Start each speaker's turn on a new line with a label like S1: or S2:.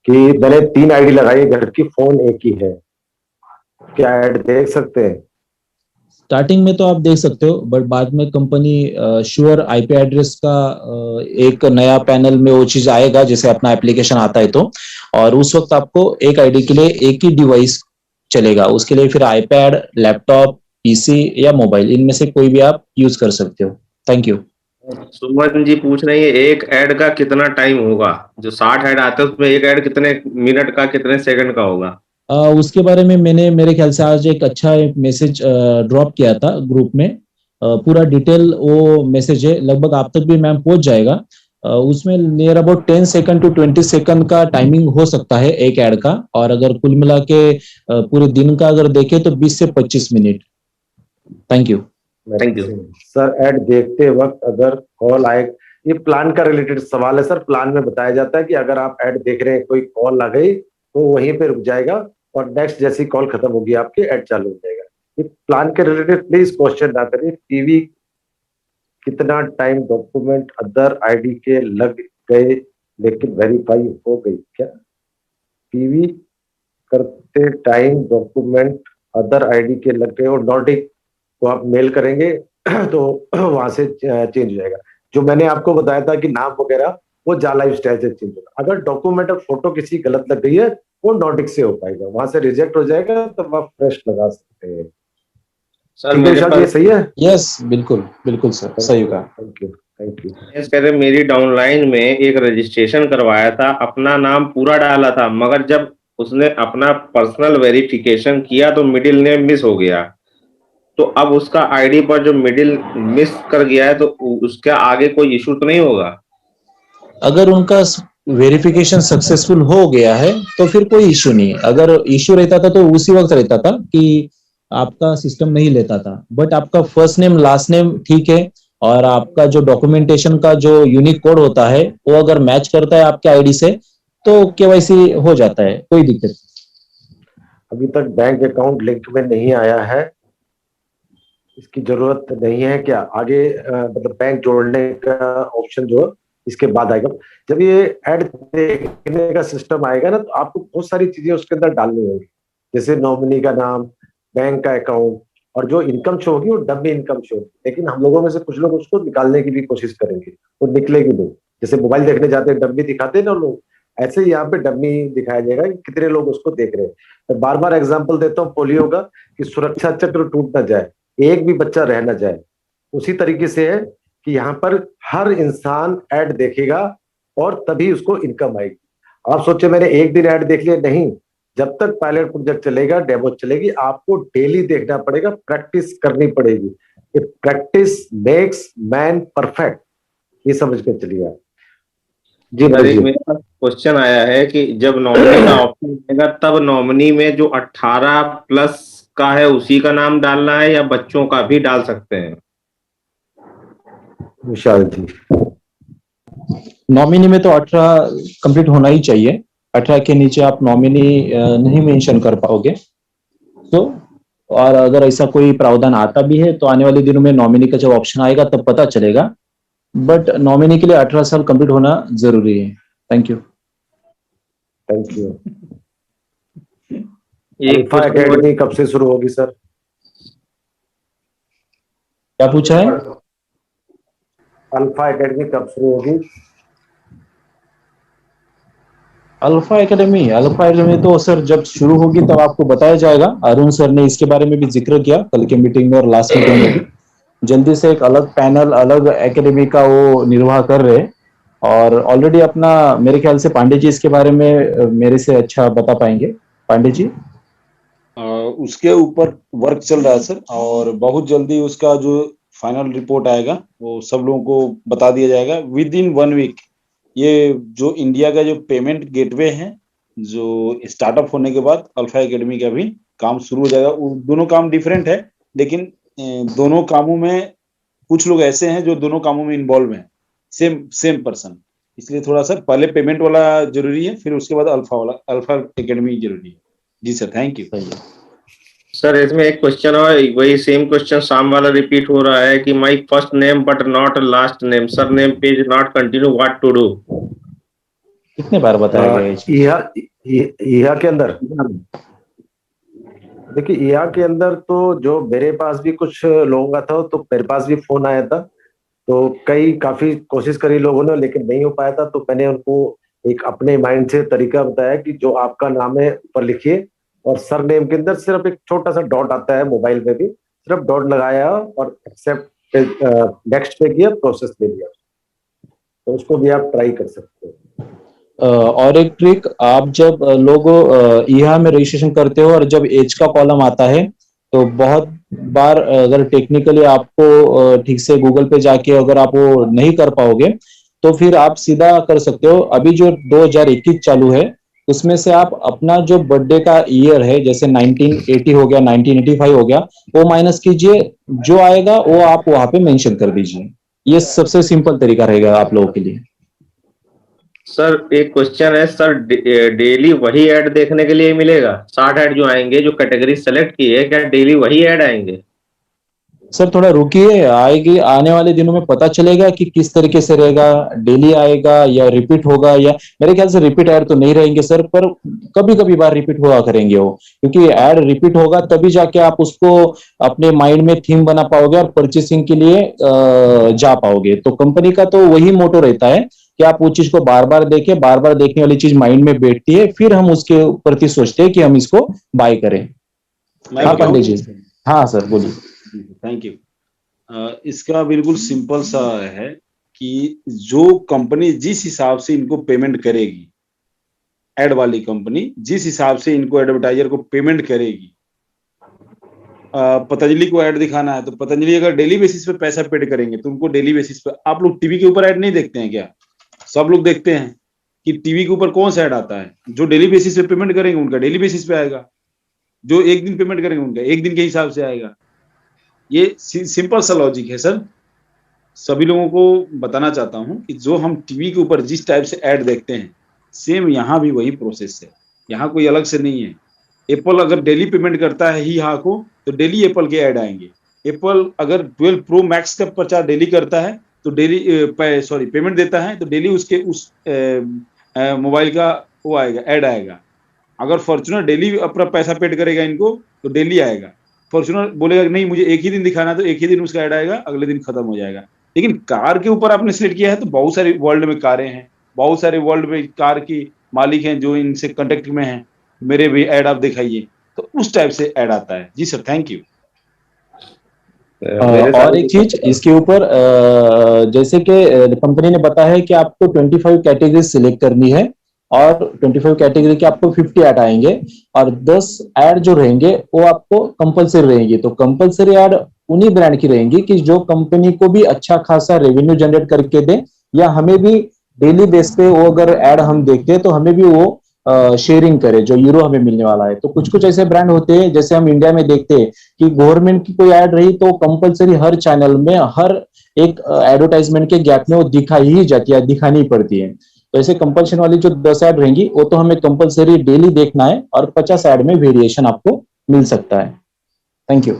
S1: कि मैंने 3 आईडी लगाई है, घर की, फोन एक ही है, क्या ऐड देख सकते हैं?
S2: स्टार्टिंग में तो आप देख सकते हो, बट बाद में कंपनी श्योर आईपी एड्रेस का एक नया पैनल में वो चीज आएगा, जैसे अपना एप्लीकेशन आता है तो, और उस वक्त आपको एक आईडी के लिए एक ही डिवाइस चलेगा। उसके लिए फिर आईपैड, लैपटॉप, पीसी या मोबाइल, इनमें से कोई भी आप यूज कर सकते हो। Thank you.
S3: सुमन जी पूछ रही है एक ऐड का कितना टाइम होगा? जो 60 ऐड आते हैं उसमें एक ऐड कितने मिनट का, कितने सेकंड का होगा?
S2: उसके बारे में मैंने मेरे ख्याल से आज एक अच्छा एक मैसेज ड्रॉप किया था ग्रुप में। पूरा डिटेल वो मैसेज है, लगभग आप तक भी मैम पहुंच जाएगा। उसमें near about 10 second to 20 second का टाइमिंग हो सकता है एक ऐड का, और अगर कुल मिला के पूरे दिन का अगर देखें तो 20 से 25 minute. Thank you.
S3: Thank you
S1: sir. Add देखते वक्त अगर कॉल आए, ये प्लान का रिलेटेड सवाल है सर। प्लान में बताया जाता है कि अगर आप ऐड देख रहे हैं, कोई कॉल आ गई तो वहीं पे रुक जाएगा और नेक्स्ट जैसी कॉल खत्म होगी आपकी ऐड चालू हो जाएगा। ये प्लान के रिलेटेड प्लीज क्वेश्चन ना करिए। टीवी कितना टाइम डॉक्यूमेंट अदर आईडी के लग गए लेकिन वेरीफाई हो गई क्या? टीवी करते टाइम डॉक्यूमेंट अदर आईडी के लग गए और नॉटिक को आप मेल करेंगे तो वहां से चेंज हो जाएगा। जो मैंने आपको बताया था कि नाम वगैरह वो लाइफ स्टाइल से चेंज होगा। अगर डॉक्यूमेंट और फोटो किसी गलत लग गई है वो नॉटिक से हो पाएगा, वहां से रिजेक्ट हो जाएगा, तब आप फ्रेश लगा सकते हैं।
S3: सर।
S1: ठीक है सर, ये सही है?
S2: यस, बिल्कुल बिल्कुल सर, सही कहा।
S1: Thank you thank you.
S3: कह रहे मेरी डाउनलाइन में एक रजिस्ट्रेशन करवाया था, अपना नाम पूरा डाला था, मगर जब उसने अपना पर्सनल वेरिफिकेशन किया तो मिडिल नेम मिस हो गया। तो अब उसका आईडी पर जो मिडिल मिस कर गया है तो उसके आगे कोई इशू तो नहीं होगा?
S2: अगर उनका वेरिफिकेशन सक्सेसफुल हो गया है तो फिर कोई इशू नहीं। अगर इशू रहता था तो उसी वक्त रहता था कि आपका सिस्टम नहीं लेता था। बट आपका फर्स्ट नेम लास्ट नेम ठीक है, और आपका जो डॉक्यूमेंटेशन का जो यूनिक कोड होता है वो अगर मैच करता है आपके आईडी से तो केवाईसी हो जाता है, कोई दिक्कत नहीं।
S1: अभी तक बैंक अकाउंट लिंक में नहीं आया है, इसकी जरूरत नहीं है क्या? आगे मतलब बैंक जोड़ने का ऑप्शन जो इसके बाद आएगा। जब ये ऐड देखने का सिस्टम आएगा ना, तो आपको बहुत सारी चीजें उसके अंदर डालनी होगी, जैसे नॉमिनी का नाम, बैंक का अकाउंट, और जो इनकम शो होगी वो डमी इनकम शो होगी। लेकिन हम लोगों में से कुछ लोग उसको निकालने की भी कोशिश करेंगे, वो निकलेगी नहीं। जैसे मोबाइल देखने जाते हैं डमी दिखाते हैं ना लोग, ऐसे ही यहाँ पे डमी दिखाया जाएगा कि कितने लोग उसको देख रहे हैं। मैं बार बार एग्जाम्पल देता हूँ पोलियो का, कि सुरक्षा चक्र टूट ना जाए, एक भी बच्चा रह ना जाए। उसी तरीके से है कि यहाँ पर हर इंसान ऐड देखेगा और तभी उसको इनकम आएगी। आप सोचे मैंने एक दिन ऐड देख लिया, नहीं। जब तक पायलट प्रोजेक्ट चलेगा, डेमो चलेगी, आपको डेली देखना पड़ेगा, प्रैक्टिस करनी पड़ेगी। प्रैक्टिस मेक्स मैन परफेक्ट, ये समझ कर चलिए आप। जी
S3: मेरे पास क्वेश्चन आया है कि जब नॉमिनी का ऑप्शन आएगा तब नॉमिनी में जो 18 प्लस का है उसी का नाम डालना है या बच्चों का भी डाल सकते हैं?
S1: विशाल जी,
S2: नॉमिनी में तो 18 कंप्लीट होना ही चाहिए। 18 के नीचे आप नॉमिनी नहीं मेंशन कर पाओगे। तो और अगर ऐसा कोई प्रावधान आता भी है तो आने वाले दिनों में नॉमिनी का जब ऑप्शन आएगा तब पता चलेगा। बट नॉमिनी के लिए 18 साल कंप्लीट होना जरूरी है। Thank you.
S1: Thank you. Alpha academy कब से शुरू होगी सर?
S2: क्या पूछा है?
S1: अल्फा एकेडमी कब शुरू होगी?
S2: अल्फा एकेडमी तो सर जब शुरू होगी तब आपको बताया जाएगा। अरुण सर ने इसके बारे में भी जिक्र किया कल के मीटिंग में और लास्ट मीटिंग में भी। जल्दी से एक अलग पैनल, अलग एकेडमी का वो निर्वाह कर रहे हैं, और ऑलरेडी अपना मेरे ख्याल से पांडे जी इसके बारे में मेरे से अच्छा बता पाएंगे। पांडे जी।
S4: उसके ऊपर वर्क चल रहा है सर, और बहुत जल्दी उसका जो फाइनल रिपोर्ट आएगा वो सब लोगों को बता दिया जाएगा विद इन 1 वीक। ये जो इंडिया का जो पेमेंट गेटवे है, जो स्टार्टअप होने के बाद अल्फा एकेडमी का भी काम शुरू हो जाएगा। दोनों काम डिफरेंट है, लेकिन दोनों कामों में कुछ लोग ऐसे हैं जो दोनों कामों में इन्वॉल्व हैं, सेम पर्सन। इसलिए थोड़ा सा पहले पेमेंट वाला जरूरी है, फिर उसके बाद अल्फा एकेडमी जरूरी है। जी सर, थैंक यू।
S3: सर इसमें एक क्वेश्चन और वही सेम क्वेश्चन शाम वाला रिपीट हो रहा है कि my first name but not last name, sir name page not continue, what to do?
S2: कितने बार बताया गया है?
S1: ईहा के अंदर देखिए, ईहा के अंदर तो जो मेरे पास भी कुछ लोगों का था, तो मेरे पास भी फोन आया था, तो काफी कोशिश करी लोगों ने, लेकिन नहीं हो पाया था। तो मैंने उनको एक अपने माइंड से तरीका बताया कि जो आपका नाम है ऊपर लिखिए, और सर नेम के अंदर सिर्फ एक छोटा सा डॉट आता है, मोबाइल में भी सिर्फ डॉट लगाया और एक्सेप्ट नेक्स्ट पे किया, प्रोसेस ले लिया। तो उसको भी आप ट्राई कर सकते हो।
S2: और एक ट्रिक, आप जब लोग ईहा में रजिस्ट्रेशन करते हो और जब एज का कॉलम आता है, तो बहुत बार अगर टेक्निकली आपको ठीक से गूगल पे जाके अगर आप वो नहीं कर पाओगे, तो फिर आप सीधा कर सकते हो। अभी जो 2021 चालू है, उसमें से आप अपना जो बर्थडे का ईयर है, जैसे 1980 हो गया, 1985 हो गया, वो माइनस कीजिए, जो आएगा वो आप वहां पे मेंशन कर दीजिए। ये सबसे सिंपल तरीका रहेगा आप लोगों के लिए।
S3: सर एक क्वेश्चन है सर, डेली वही ऐड देखने के लिए मिलेगा? 60 ऐड जो आएंगे, जो कैटेगरी सेलेक्ट की है, क्या डेली वही ऐड आएंगे?
S2: सर थोड़ा रुकिए, आएगी, आने वाले दिनों में पता चलेगा कि किस तरीके से रहेगा, डेली आएगा या रिपीट होगा। या मेरे ख्याल से रिपीट ऐड तो नहीं रहेंगे सर, पर कभी कभी बार रिपीट हुआ करेंगे वो, क्योंकि ऐड रिपीट होगा तभी जाके आप उसको अपने माइंड में थीम बना पाओगे और परचेसिंग के लिए जा पाओगे। तो कंपनी का तो वही मोटो रहता है कि आप उस चीज को बार बार देखें, बार बार देखने वाली चीज माइंड में बैठती है, फिर हम उसके प्रति सोचते हैं कि हम इसको बाय करें। हाँ पांडे जी। हाँ सर बोलिए।
S4: Thank you. इसका बिल्कुल सिंपल सा है कि जो कंपनी जिस हिसाब से इनको पेमेंट करेगी, एड वाली कंपनी जिस हिसाब से इनको एडवर्टाइजर को पेमेंट करेगी, पतंजलि को ऐड दिखाना है तो पतंजलि अगर डेली बेसिस पे पैसा पेड करेंगे तो उनको डेली बेसिस पे। आप लोग टीवी के ऊपर ऐड नहीं देखते हैं क्या? सब लोग देखते हैं कि टीवी के ऊपर कौन सा ऐड आता है। जो डेली बेसिस पे पेमेंट करेंगे उनका डेली बेसिस पे आएगा, जो एक दिन पेमेंट करेंगे उनका एक दिन के हिसाब से आएगा। ये सिंपल सा लॉजिक है सर, सभी लोगों को बताना चाहता हूं कि जो हम टीवी के ऊपर जिस टाइप से ऐड देखते हैं, सेम यहाँ भी वही प्रोसेस है, यहाँ कोई अलग से नहीं है। एप्पल अगर डेली पेमेंट करता है ही यहाँ को, तो डेली एप्पल के ऐड आएंगे। एप्पल अगर 12 प्रो मैक्स का प्रचार डेली करता है तो डेली पेमेंट देता है तो डेली उसके उस मोबाइल का वो आएगा, ऐड आएगा। अगर फॉर्च्यूनर डेली अपना पैसा पेड करेगा इनको तो डेली आएगा। फॉर्च्यूनर बोलेगा नहीं मुझे एक ही दिन दिखाना, तो एक ही दिन उसका ऐड आएगा, अगले दिन खत्म हो जाएगा। लेकिन कार के ऊपर आपने सिलेक्ट किया है तो बहुत सारे वर्ल्ड में कारें हैं, बहुत सारे वर्ल्ड में कार की मालिक हैं जो इनसे कांटेक्ट में हैं, मेरे भी ऐड आप दिखाइए, तो उस टाइप से ऐड आता है। जी सर, थैंक यू।
S2: और एक चीज इसके ऊपर, जैसे कि कंपनी ने बताया है कि आपको 25 कैटेगरी सिलेक्ट करनी है और 25 कैटेगरी के आपको 50 ऐड आएंगे और 10 ऐड जो रहेंगे वो आपको कंपलसरी रहेंगी। तो कंपलसरी ऐड उन्हीं ब्रांड की रहेंगी कि जो कंपनी को भी अच्छा खासा रेवेन्यू जनरेट करके दे, या हमें भी डेली बेस पे वो अगर ऐड हम देखते हैं तो हमें भी वो शेयरिंग करे, जो यूरो हमें मिलने वाला है। तो कुछ कुछ ऐसे ब्रांड होते हैं, जैसे हम इंडिया में देखते हैं कि गवर्नमेंट की कोई ऐड रही तो कंपलसरी हर चैनल में हर एक एडवर्टाइजमेंट के गैप में वो दिखाई ही जाती है, दिखानी पड़ती है। तो ऐसे कंपल्शन वाली जो 10 ऐड रहेंगी वो तो हमें कंपलसरी डेली देखना है और 50 ऐड में वेरिएशन आपको मिल सकता है। Thank you.